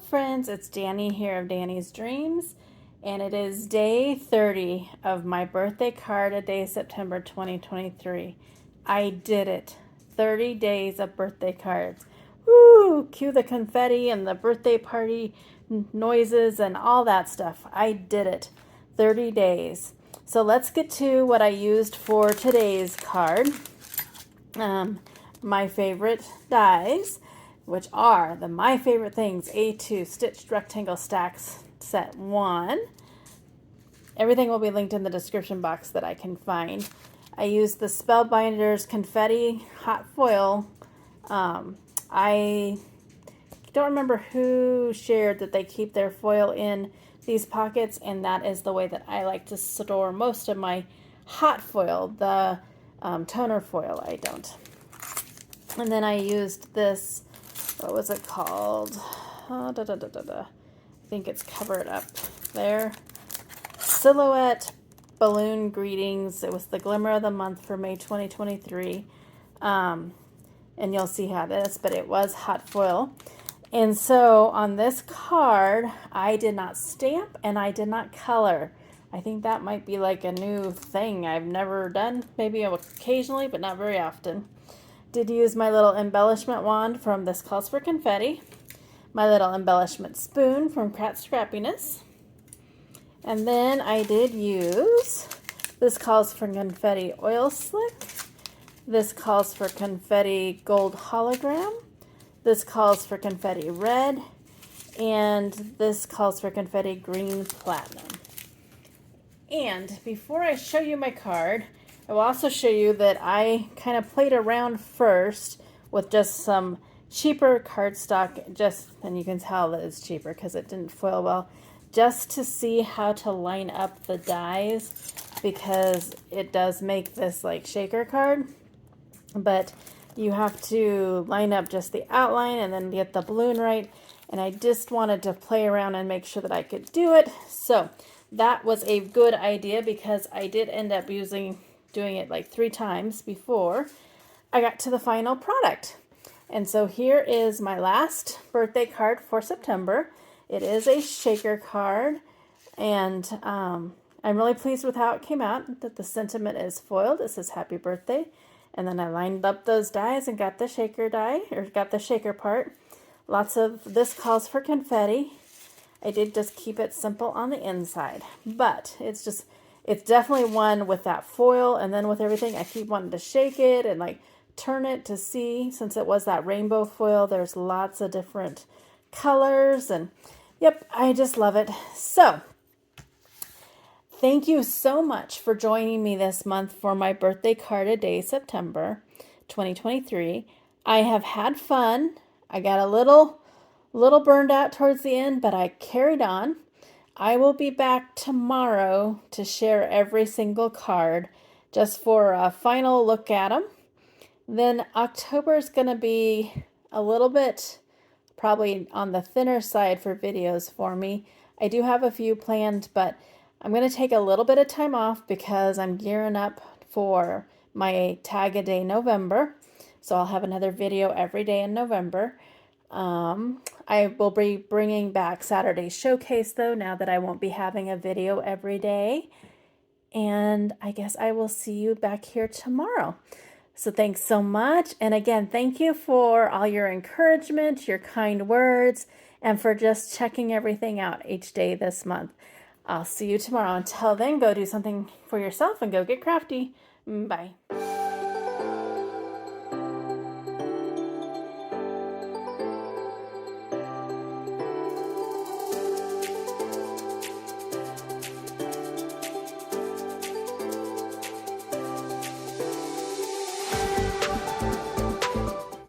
friends, it's Danny here of Danny's Dreams, and it is day 30 of my birthday card a day September 2023. I did it. 30 days of birthday cards. Woo! Cue the confetti and the birthday party noises and all that stuff. I did it. 30 days. So let's get to what I used for today's card. My favorite dies, which are the My Favorite Things A2 Stitched Rectangle Stacks Set 1. Everything will be linked in the description box that I can find. I used the Spellbinders Confetti Hot Foil. I don't remember who shared that they keep their foil in these pockets, and that is the way that I like to store most of my hot foil. The toner foil I don't. And then I used this, what was it called? I think it's covered up there. Silhouette Balloon Greetings. It was the Glimmer of the Month for May 2023. And you'll see how it is, but it was hot foil. And so on this card, I did not stamp and I did not color. I think that might be like a new thing I've never done. Maybe occasionally, but not very often. Did use my little embellishment wand from This Calls for Confetti. My little embellishment spoon from Cat Scrappiness. And then I did use This Calls for Confetti Oil Slick. This calls for Confetti Gold Hologram. This calls for Confetti Red. And this calls for Confetti Green Platinum. And before I show you my card, I will also show you that I kind of played around first with just some cheaper cardstock, and you can tell that it's cheaper because it didn't foil well, just to see how to line up the dies, because it does make this like shaker card, but you have to line up just the outline and then get the balloon right, and I just wanted to play around and make sure that I could do it. So that was a good idea because I did end up doing it like 3 times before I got to the final product. And so here is my last birthday card for September. It is a shaker card, and I'm really pleased with how it came out, that the sentiment is foiled. It says happy birthday. And then I lined up those dies and got the shaker die, or got the shaker part. Lots of This Calls for Confetti. I did just keep it simple on the inside, but it's definitely one with that foil, and then with everything, I keep wanting to shake it and like turn it to see, since it was that rainbow foil, there's lots of different colors, and yep, I just love it. So thank you so much for joining me this month for my birthday card a day, September 2023. I have had fun. I got a little burned out towards the end, but I carried on. I will be back tomorrow to share every single card just for a final look at them. Then October is going to be a little bit probably on the thinner side for videos for me. I do have a few planned, but I'm going to take a little bit of time off because I'm gearing up for my tag a day November. So I'll have another video every day in November. I will be bringing back Saturday's showcase though, now that I won't be having a video every day. And I guess I will see you back here tomorrow. So thanks so much. And again, thank you for all your encouragement, your kind words, and for just checking everything out each day this month. I'll see you tomorrow. Until then, go do something for yourself and go get crafty. Bye.